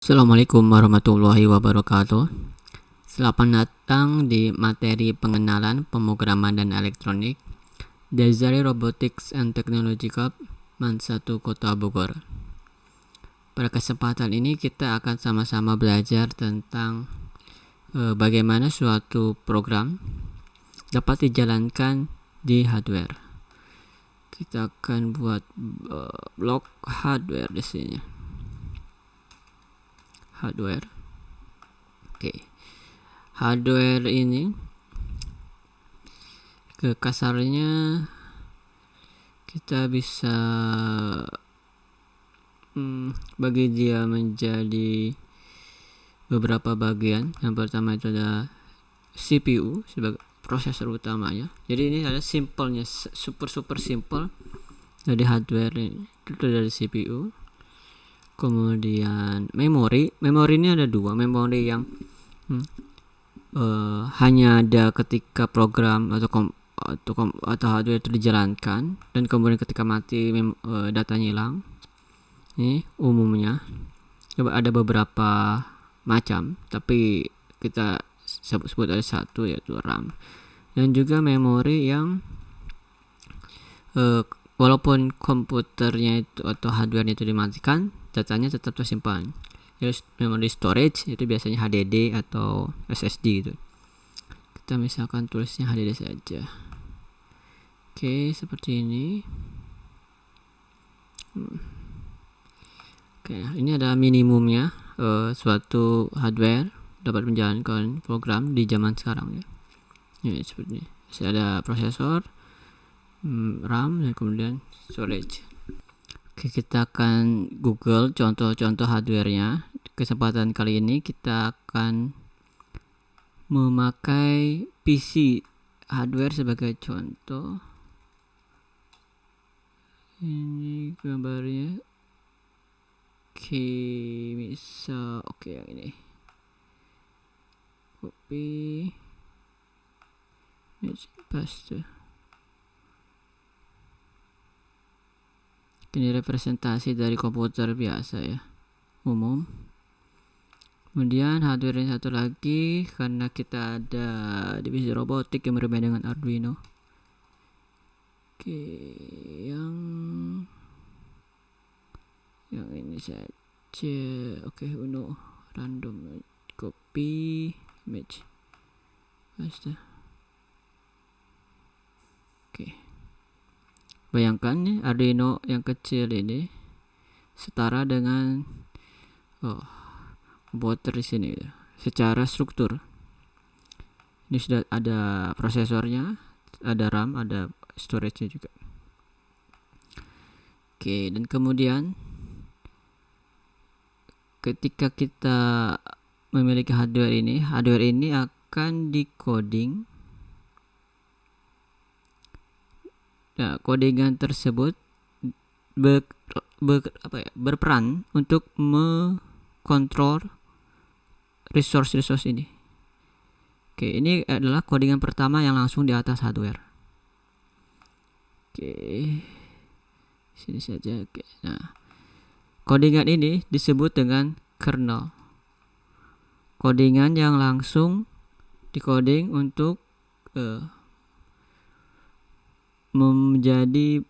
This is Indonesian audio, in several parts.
Assalamualaikum warahmatullahi wabarakatuh. Selamat datang di materi pengenalan pemrograman dan elektronik Desari Robotics and Technology Club MAN 1 Kota Bogor. Pada kesempatan ini kita akan sama-sama belajar tentang bagaimana suatu program dapat dijalankan di hardware. Kita akan buat blok hardware di sini. Hardware. Oke. Hardware ini kasarnya kita bisa bagi dia menjadi beberapa bagian. Yang pertama itu ada CPU sebagai prosesor utamanya. Jadi ini ada simpelnya, super simple dari hardware ini. Itu dari CPU. Kemudian memori ini ada dua. Memori yang hanya ada ketika program atau hardware itu dijalankan, dan kemudian ketika mati datanya hilang. Ini umumnya ada beberapa macam, tapi kita sebut ada satu, yaitu RAM. Dan juga memori yang walaupun komputernya itu atau hardwarenya itu dimatikan, datanya tetap tersimpan. Terus memory storage itu biasanya HDD atau SSD gitu. Kita misalkan tulisnya HDD saja. Oke, seperti ini. Oke, ini ada minimumnya. Suatu hardware dapat menjalankan program di zaman sekarang ya. Ini seperti ini. Ada prosesor, RAM, dan kemudian storage. Oke, kita akan Google contoh-contoh hardware-nya. Kesempatan kali ini kita akan memakai PC hardware sebagai contoh. Ini gambarnya. Oke, misal yang ini. Copy. Paste. Ini representasi dari komputer biasa ya, umum. Kemudian hardware yang satu lagi, karena kita ada divisi robotik yang bermain dengan Arduino. Oke, yang ini saja. Oke, Uno random, copy image, paste. Oke. Bayangkan nih, Arduino yang kecil ini setara dengan komputer di sini ya. Secara struktur ini sudah ada prosesornya, ada RAM, ada storage-nya juga. Oke, dan kemudian ketika kita memiliki hardware ini akan di-coding. Nah, codingan tersebut berperan untuk mengontrol resource ini. Oke, ini adalah codingan pertama yang langsung di atas hardware. Oke, sini saja. Oke, nah, codingan ini disebut dengan kernel. Codingan yang langsung dicoding untuk menjadi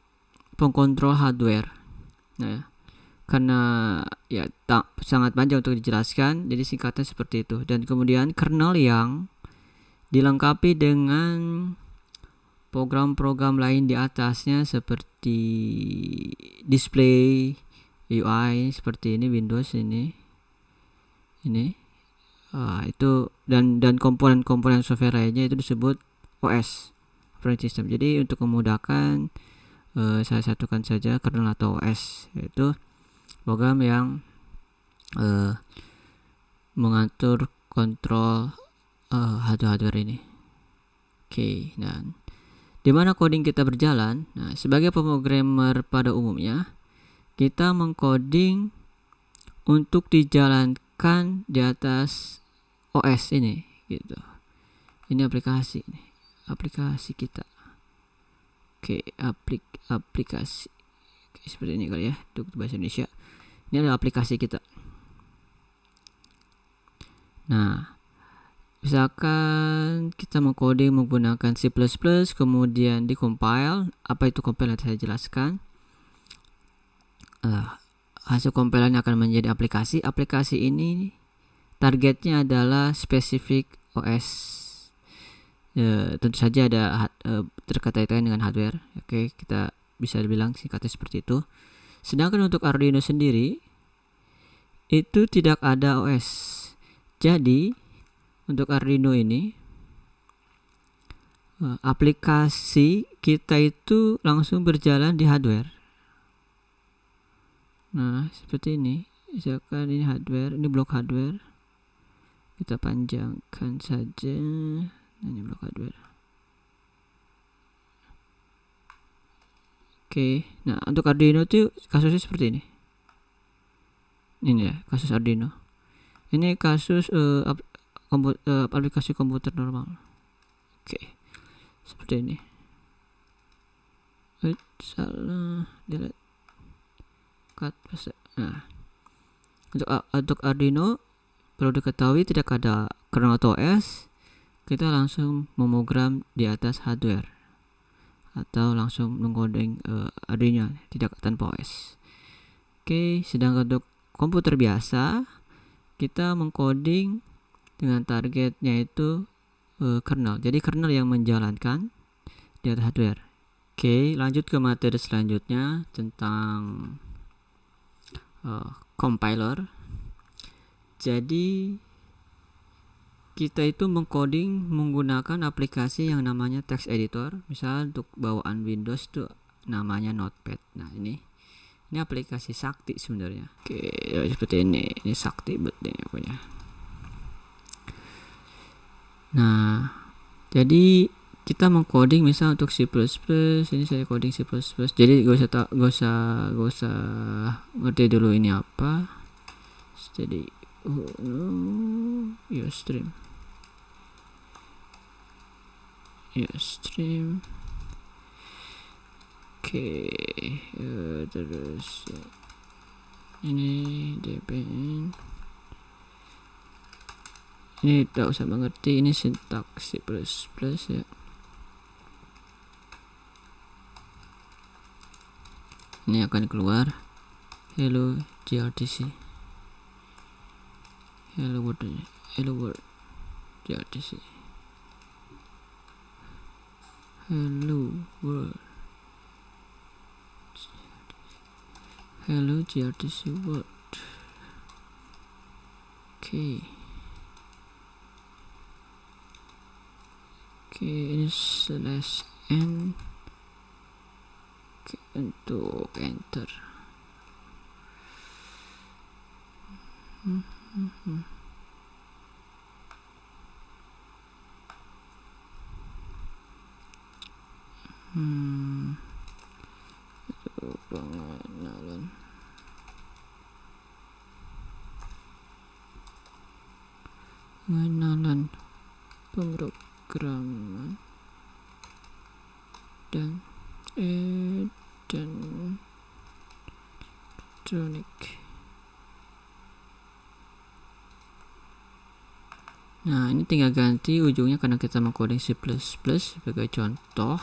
pengkontrol hardware. Nah, karena ya sangat panjang untuk dijelaskan, jadi singkatnya seperti itu. Dan kemudian kernel yang dilengkapi dengan program-program lain di atasnya seperti display UI seperti ini, Windows ini itu, dan komponen-komponen software lainnya itu disebut OS, operating system. Jadi untuk memudahkan, saya satukan saja kernel atau OS, yaitu program yang mengatur kontrol hardware ini. Oke, dan di mana coding kita berjalan? Nah, sebagai pemrogramer pada umumnya kita mengcoding untuk dijalankan di atas OS ini gitu. Ini aplikasi kita. Oke, aplikasi. Oke, seperti ini kali ya untuk bahasa Indonesia. Ini adalah aplikasi kita. Nah, misalkan kita mengcoding menggunakan C++, kemudian di-compile. Apa itu compile nanti saya jelaskan. Hasil compilan akan menjadi aplikasi. Aplikasi ini targetnya adalah spesifik OS. Tentu saja ada terkait-kaitan dengan hardware. Oke, kita bisa bilang singkatnya seperti itu. Sedangkan untuk Arduino sendiri itu tidak ada OS. Jadi untuk Arduino ini aplikasi kita itu langsung berjalan di hardware. Nah, seperti ini. Misalkan ini hardware, ini blok hardware. Kita panjangkan saja. Ini blok hardware. Oke, nah untuk Arduino itu kasusnya seperti ini. Ini ya, kasus Arduino. Ini kasus aplikasi komputer normal. Oke, seperti ini. Salah, delete. Cut. Nah, untuk Arduino perlu diketahui tidak ada kernel atau OS. Kita langsung memogram di atas hardware atau langsung mengcoding Arduino tidak tanpa OS. Oke, sedangkan untuk komputer biasa kita mengcoding dengan targetnya itu kernel. Jadi kernel yang menjalankan di atas hardware. Oke, lanjut ke materi selanjutnya tentang compiler. Jadi kita itu mengcoding menggunakan aplikasi yang namanya text editor. Misal untuk bawaan Windows tuh namanya Notepad. Nah, ini aplikasi sakti sebenarnya. Oke, seperti ini. Ini sakti betul pokoknya. Nah, jadi kita mengcoding misal untuk C++, ini saya coding C++. Jadi gak usah ngerti dulu ini apa. Jadi Ustream. Oke, terus ini DPN. Ini tak usah mengerti, ini sintaks C++ ya. Ini akan keluar hello gRTC. Hello world gRTC. Hello gRTC world. Oke, ini /n. Oke, untuk enter. Itu pengenalan pemrograman dan elektronik. Nah, ini tinggal ganti ujungnya karena kita mengcoding C++ sebagai contoh.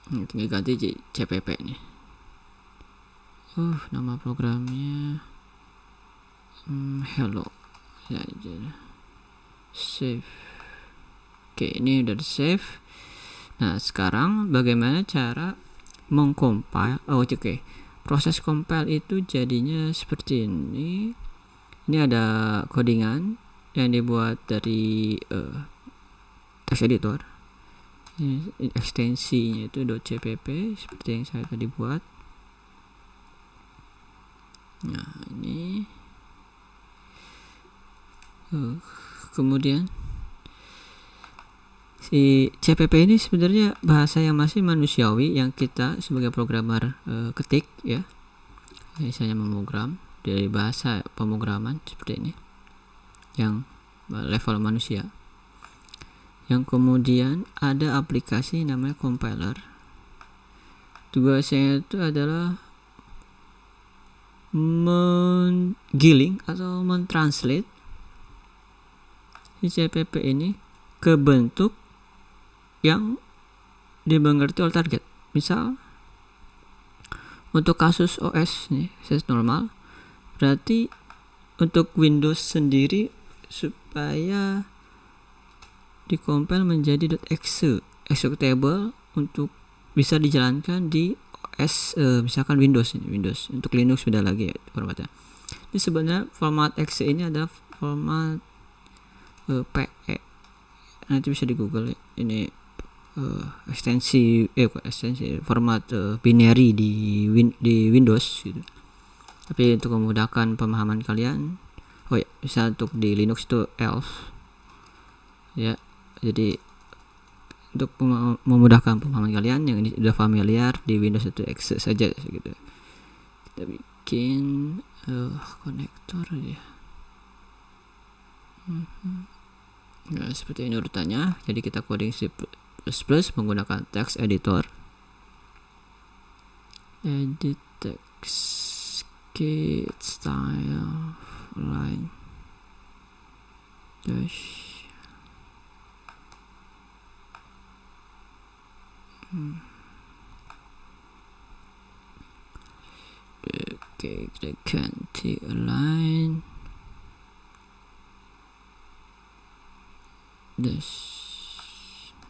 Ini tinggal ganti CPP nih. Nama programnya hello. Ya, save. Oke, ini udah di save. Nah, sekarang bagaimana cara mengcompile? Oke. Proses compile itu jadinya seperti ini. Ini ada codingan yang dibuat dari text editor. Ini ekstensinya itu .cpp seperti yang saya tadi buat. Nah, ini kemudian si CPP ini sebenarnya bahasa yang masih manusiawi yang kita sebagai programmer ketik ya. Misalnya memogram dari bahasa pemrograman seperti ini yang level manusia. Yang kemudian ada aplikasi namanya compiler. Tugasnya itu adalah menggiling atau mentranslate di CPP ini ke bentuk yang dimengerti oleh target. Misal untuk kasus OS nih, OS normal, berarti untuk Windows sendiri supaya dikompil menjadi .exe executable untuk bisa dijalankan di OS misalkan Windows ini, Windows. Untuk Linux beda lagi ya formatnya. Ini sebenarnya format exe ini adalah format PE. Nanti bisa di Google ya. Ini ekstensi format binary di Windows gitu. Tapi untuk memudahkan pemahaman kalian, bisa untuk di Linux itu ELF ya. Jadi untuk memudahkan pemahaman kalian yang ini sudah familiar, di Windows itu exe saja gitu. Kita bikin konektor ya. Nah, seperti ini urutannya. Jadi kita coding C++ menggunakan text editor. Edit text, kit style, line, dash. Oke, kita ganti align, dash.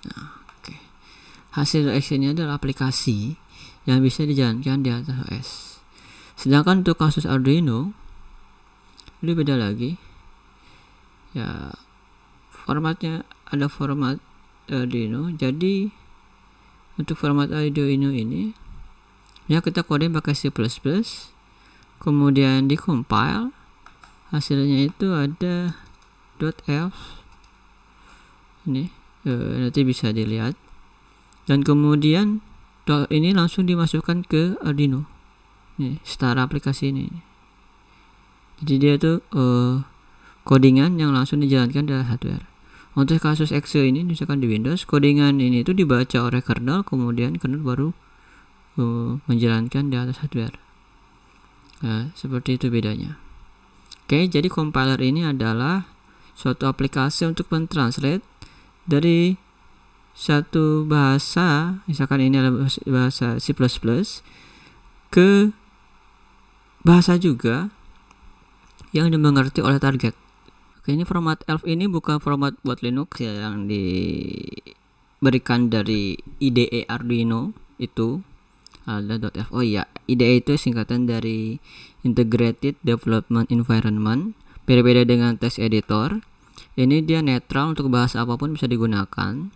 Nah, oke. Hasil actionnya adalah aplikasi yang bisa dijalankan di atas OS. Sedangkan untuk kasus Arduino ini beda lagi ya, formatnya ada format Arduino. Jadi untuk format Arduino ini ya kita coding pakai C++, kemudian di compile, hasilnya itu ada .elf ini, nanti bisa dilihat, dan kemudian ini langsung dimasukkan ke Arduino nih, setara aplikasi ini. Jadi dia tuh codingan yang langsung dijalankan dari hardware. Untuk kasus exe ini misalkan di Windows, codingan ini itu dibaca oleh kernel, kemudian kernel baru menjalankan di atas hardware. Nah, seperti itu bedanya. Oke, jadi compiler ini adalah suatu aplikasi untuk mentranslate dari satu bahasa, misalkan ini adalah bahasa C++, ke bahasa juga yang dimengerti oleh target. Oke, ini format ELF ini bukan format buat Linux ya, yang diberikan dari IDE Arduino itu ada .elf. Oh iya, IDE itu singkatan dari Integrated Development Environment. Berbeda dengan text editor, ini dia netral, untuk bahasa apapun bisa digunakan.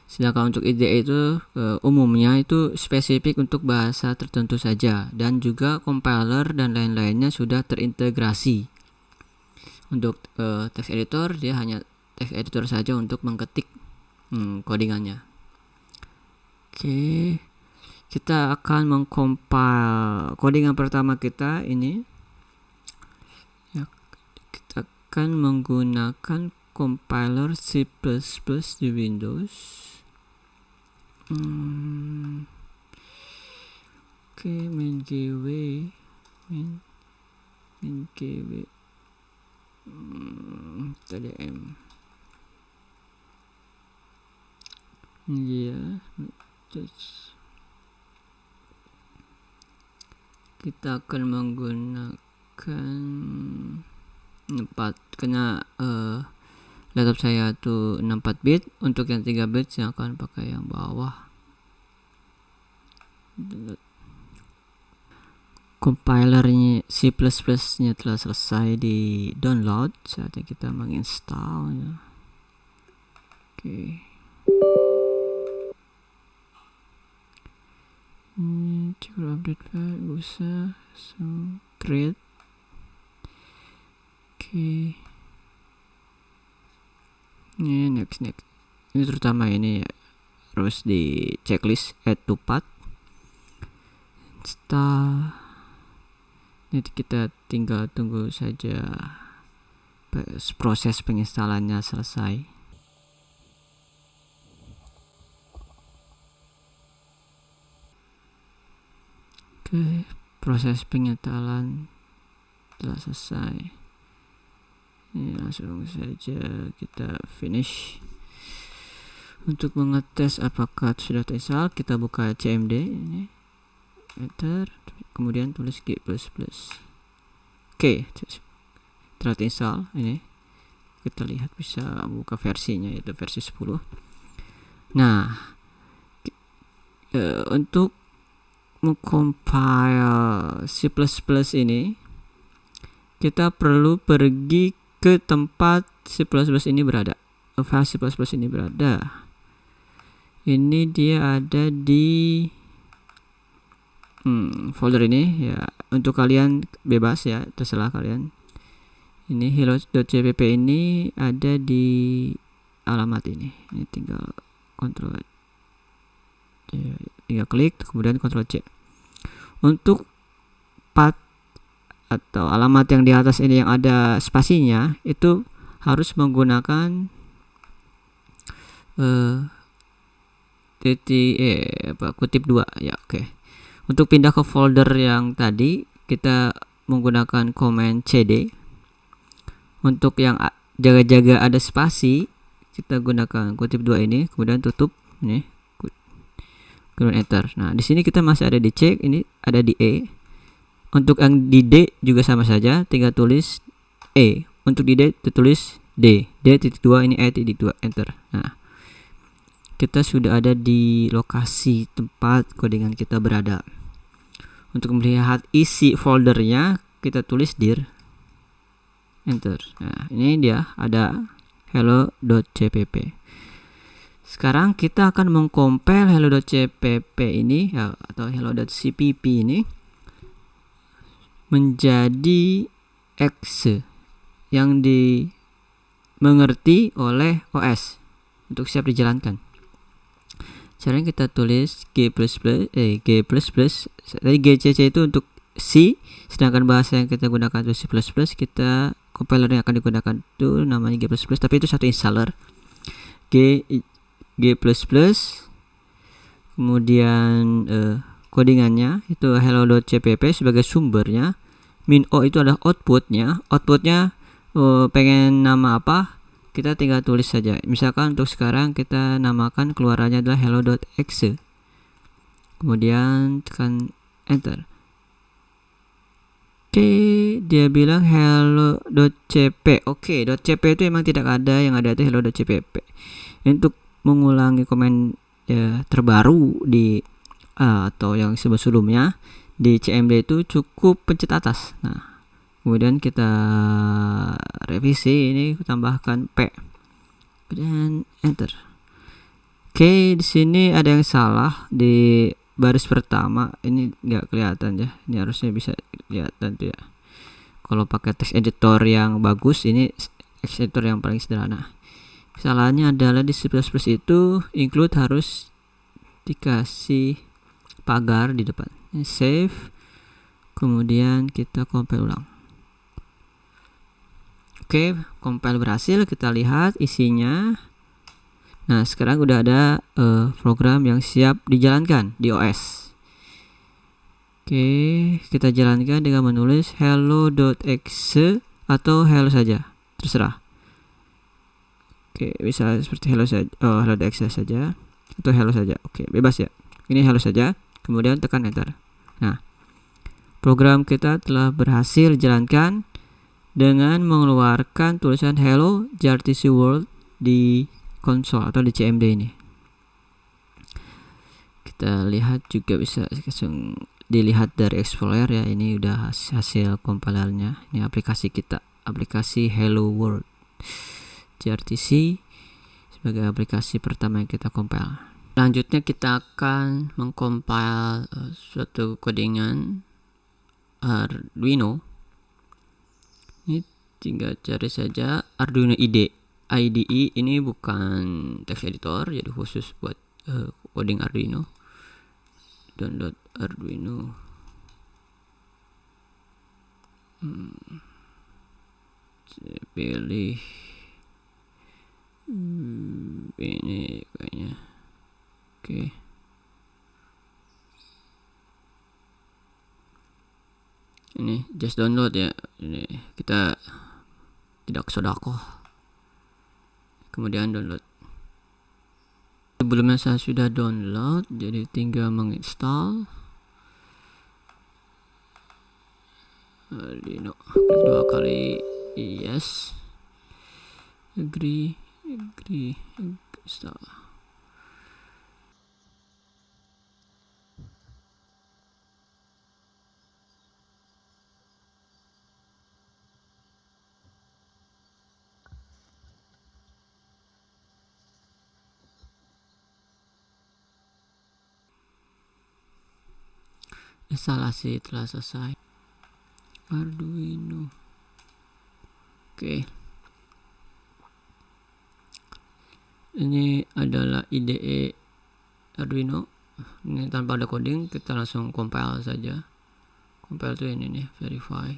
Sedangkan untuk IDE itu umumnya itu spesifik untuk bahasa tertentu saja, dan juga compiler dan lain-lainnya sudah terintegrasi. Untuk text editor, dia hanya text editor saja untuk mengketik codingannya. Oke, kita akan mengcompile codingan pertama kita ini ya. Kita akan menggunakan compiler C++ di Windows. Oke, main GW TDM ya. Kita akan menggunakan 4 karena laptop saya tuh 64 bit. Untuk yang 3 bit saya akan pakai yang bawah. Compilernya C++ nya telah selesai di download, saatnya kita menginstal ya. Oke. Ini coba update file, usah create. Oke. Ini next. Ini terutama ini ya, harus di checklist add to path. Install. Nanti kita tinggal tunggu saja proses penginstalannya selesai. Oke, proses penginstalan telah selesai. Ini langsung saja kita finish. Untuk mengetes apakah sudah terinstall, kita buka CMD ini, enter, kemudian tulis G++. Oke, telah terinstall. Ini kita lihat bisa buka versinya, yaitu versi 10. Nah, untuk mengcompile C++ ini, kita perlu pergi ke tempat C++ ini berada, file C++ ini berada. Ini dia ada di folder ini ya. Untuk kalian bebas ya, terserah kalian. Ini hello.cpp ini ada di alamat ini. Ini tinggal kontrol, tinggal klik, kemudian Ctrl C. Untuk path atau alamat yang di atas ini yang ada spasinya itu harus menggunakan kutip 2 ya. Oke. Untuk pindah ke folder yang tadi kita menggunakan command CD. Untuk yang jaga-jaga ada spasi kita gunakan kutip 2 ini, kemudian tutup ini, kemudian enter. Nah, di sini kita masih ada di C, ini ada di E. Untuk yang di D juga sama saja, tinggal tulis E. Untuk di D tulis D. D.2 ini E.2, enter. Nah, kita sudah ada di lokasi tempat codingan kita berada. Untuk melihat isi foldernya, kita tulis dir, enter. Nah, ini dia ada hello.cpp. Sekarang kita akan mengcompile hello.cpp ini ya, atau hello.cpp ini menjadi exe yang dimengerti oleh OS untuk siap dijalankan. Caranya kita tulis G++, tadi GCC itu untuk C, sedangkan bahasa yang kita gunakan itu C++. Kita compiler yang akan digunakan itu namanya G++, tapi itu satu installer. G++, kemudian codingannya itu hello.cpp sebagai sumbernya, min o itu adalah outputnya. Pengen nama apa, kita tinggal tulis saja. Misalkan untuk sekarang kita namakan keluarannya adalah hello.exe, kemudian tekan enter. Oke, dia bilang hello.cp. Oke, .cp itu emang tidak ada, yang ada itu hello.cpp. Untuk mengulangi komen terbaru di atau yang sebelumnya di CMD itu cukup pencet atas. Nah, kemudian kita revisi, ini tambahkan P, kemudian enter. Oke, di sini ada yang salah di baris pertama, ini nggak kelihatan ya. Ini harusnya bisa kelihatan tuh ya. Kalau pakai text editor yang bagus, ini text editor yang paling sederhana. Kesalahannya adalah di C++ itu include harus dikasih pagar di depan. Ini save, kemudian kita compile ulang. Oke, compile berhasil. Kita lihat isinya. Nah, sekarang udah ada program yang siap dijalankan di OS. Oke, kita jalankan dengan menulis hello.exe atau hello saja, terserah. Oke, bisa seperti hello saja, hello.exe saja atau hello saja. Oke, bebas ya. Ini hello saja, kemudian tekan enter. Nah, program kita telah berhasil dijalankan dengan mengeluarkan tulisan hello JRTC World di konsol atau di CMD ini. Kita lihat juga bisa langsung dilihat dari Explorer ya. Ini udah hasil compilernya. Ini aplikasi kita, aplikasi Hello World JRTC sebagai aplikasi pertama yang kita compile. Selanjutnya kita akan mengcompile suatu codingan Arduino. Ini tinggal cari saja Arduino IDE. Ini bukan text editor, jadi khusus buat coding Arduino. Download Arduino. Saya pilih ini kayaknya. Oke. Ini just download ya. Ini kita tidak sodako. Kemudian download. Sebelumnya saya sudah download, jadi tinggal menginstal Arduino. Klik 2 kali yes, agree, install. Instalasi telah selesai. Arduino. Oke. Ini adalah IDE Arduino. Ini tanpa ada coding, kita langsung compile saja. Compile tuh ini nih, verify.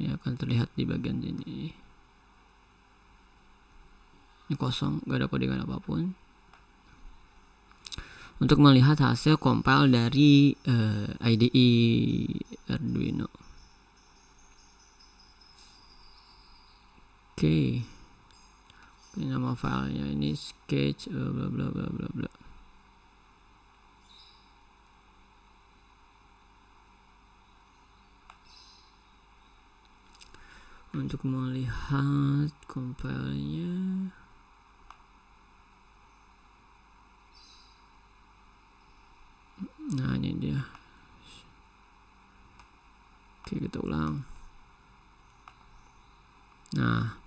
Ini akan terlihat di bagian sini. Ini kosong, gak ada codingan apapun. Untuk melihat hasil compile dari IDE Arduino. Oke. Ini nama filenya ini sketch bla bla bla bla bla. Untuk melihat compile-nya, nah ini dia. Oke, kita ulang. Nah,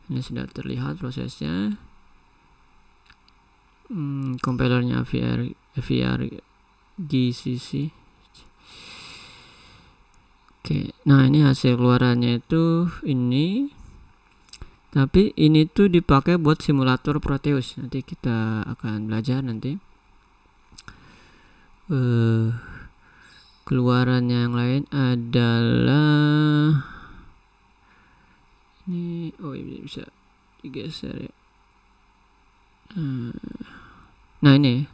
ini sudah terlihat prosesnya. Compilernya VRGCC. Oke, nah ini hasil keluarannya itu ini. Tapi ini tuh dipakai buat simulator Proteus. Nanti kita akan belajar nanti. Keluarannya yang lain adalah ini. Oh, ini bisa digeser ya. Nah ini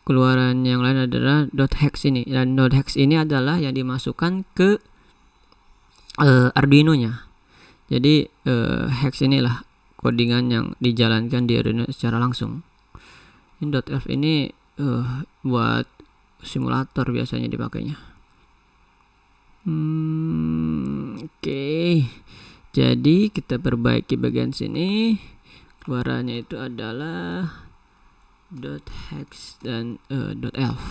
keluaran yang lain adalah .hex ini, dan .hex ini adalah yang dimasukkan ke Arduino nya. Jadi hex inilah codingan yang dijalankan di Arduino secara langsung. Ini .f ini buat simulator biasanya dipakainya. Oke. Jadi kita perbaiki bagian sini. Keluarannya itu adalah .hex dan .elf.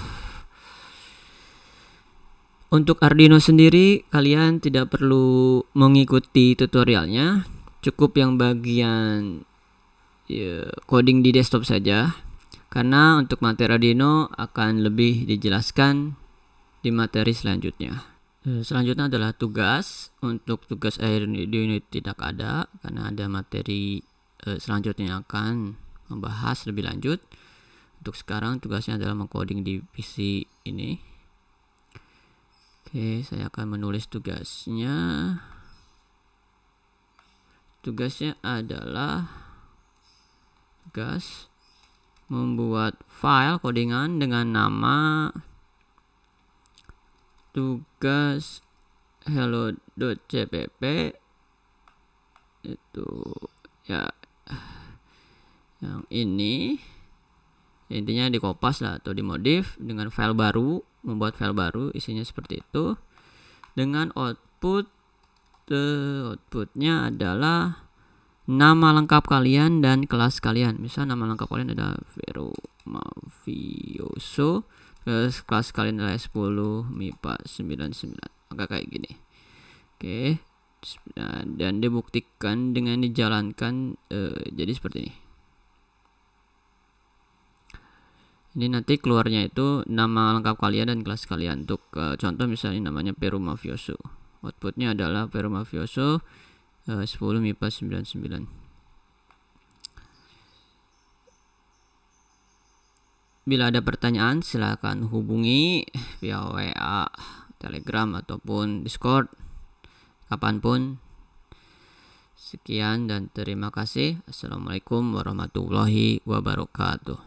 Untuk Arduino sendiri kalian tidak perlu mengikuti tutorialnya, cukup yang bagian coding di desktop saja, karena untuk materi Arduino akan lebih dijelaskan di materi selanjutnya. Selanjutnya adalah tugas. Untuk tugas Arduino tidak ada, karena ada materi selanjutnya yang akan membahas lebih lanjut. Untuk sekarang tugasnya adalah mengcoding di PC ini. Oke, saya akan menulis tugasnya. Tugasnya adalah tugas membuat file codingan dengan nama tugas hello.cpp. Itu ya yang ini. Intinya dikopas lah atau dimodif dengan file baru, membuat file baru isinya seperti itu, dengan outputnya adalah nama lengkap kalian dan kelas kalian. Misal nama lengkap kalian adalah Vero Mafioso, terus kelas kalian adalah 10 MIPA 99, maka kayak gini. Oke, dan dibuktikan dengan dijalankan jadi seperti ini. Ini nanti keluarnya itu nama lengkap kalian dan kelas kalian. Untuk contoh misalnya namanya Peru Mafioso. Outputnya adalah Peru Mafioso 10 MIPA 99. Bila ada pertanyaan silakan hubungi via WA, Telegram ataupun Discord kapanpun. Sekian dan terima kasih. Assalamualaikum warahmatullahi wabarakatuh.